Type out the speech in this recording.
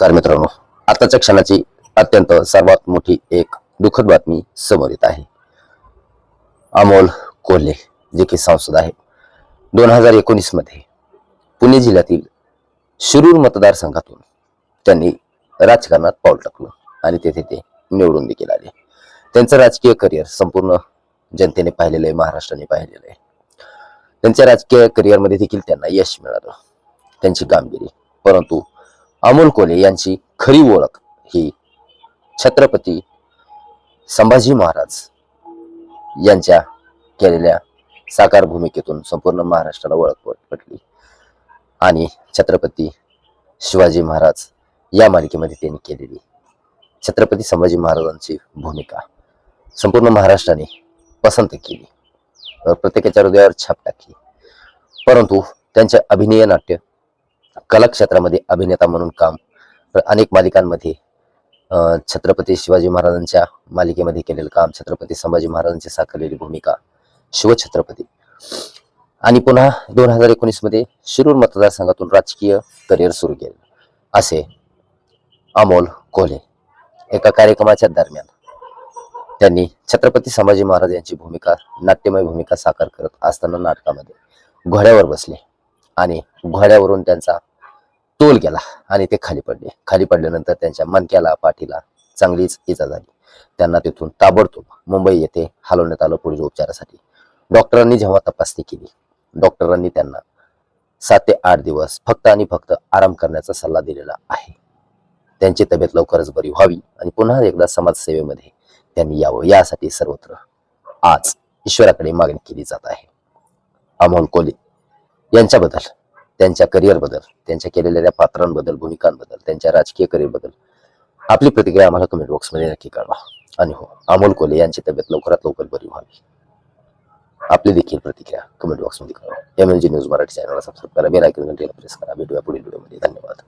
नमस्कार मित्रांनो, आताच्या क्षणाची अत्यंत सर्वात मोठी एक दुःखद बातमी समोर येत आहे. अमोल कोल्हे जे की सांसद आहे, 2019 मध्ये पुणे जिल्ह्यातील शिरूर मतदारसंघातून त्यांनी राजकारणात पाऊल टाकलं आणि तेथे ते निवडून देखील आले. त्यांचं राजकीय करिअर संपूर्ण जनतेने पाहिलेलं आहे, महाराष्ट्राने पाहिलेलं आहे. त्यांच्या राजकीय करिअरमध्ये देखील त्यांना यश मिळालं, त्यांची कामगिरी. परंतु अमोल कोल्हे यांची खरी ओळख ही छत्रपती संभाजी महाराज यांच्या केलेल्या साकार भूमिकेतून संपूर्ण महाराष्ट्राला ओळख पटली आणि छत्रपती शिवाजी महाराज या मालिकेमध्ये त्यांनी केलेली छत्रपती संभाजी महाराजांची भूमिका संपूर्ण महाराष्ट्राने पसंत केली, प्रत्येकाच्या हृदयावर छाप टाकली. परंतु त्यांच्या अभिनय नाट्य कला क्षेत्रामध्ये अभिनेता म्हणून काम, अनेक मालिकांमध्ये छत्रपती शिवाजी महाराजांच्या मालिकेमध्ये केलेलं काम, छत्रपती संभाजी महाराजांची साकारलेली भूमिका शिवछत्रपती, आणि पुन्हा 2019 मध्ये शिरूर मतदारसंघातून राजकीय करिअर सुरू केले असे अमोल कोल्हे एका कार्यक्रमाच्या दरम्यान त्यांनी छत्रपती संभाजी महाराज यांची भूमिका, नाट्यमय भूमिका साकार करत असताना नाटकामध्ये घोड्यावर बसले आणि घोड्यावरून त्यांचा तोल गेला आणि ते खाली पडले. खाली पडल्यानंतर त्यांच्या मणक्याला, पाठीला चांगलीच इजा झाली. त्यांना तिथून ताबडतोब मुंबई येथे हलवण्यात आलं पुढील उपचारासाठी. डॉक्टरांनी जेव्हा तपासणी केली, डॉक्टरांनी त्यांना 7 ते 8 दिवस फक्त आणि फक्त आराम करण्याचा सल्ला दिलेला आहे. त्यांची तब्येत लवकरच बरी व्हावी आणि पुन्हा एकदा समाजसेवेमध्ये त्यांनी यावं, यासाठी सर्वत्र आज ईश्वराकडे मागणी केली जात आहे. अमोल कोल्हे यांच्याबद्दल, त्यांच्या करिअरबद्दल, त्यांच्या केलेल्या पात्रांबद्दल, भूमिकांबद्दल, त्यांच्या राजकीय करिअरबद्दल आपली प्रतिक्रिया आम्हाला कमेंट बॉक्समध्ये नक्की कळवा. आणि हो, अमोल कोल्हे यांची तब्येत लवकरात लवकर बरी व्हावी, आपली देखील प्रतिक्रिया कमेंट बॉक्समध्ये कळवा. MLG न्यूज मराठी चॅनलला सबस्क्राईब करा, बेल आयकॉन घंटेला प्रेस करा. भेटूया पुढील व्हिडिओमध्ये. धन्यवाद.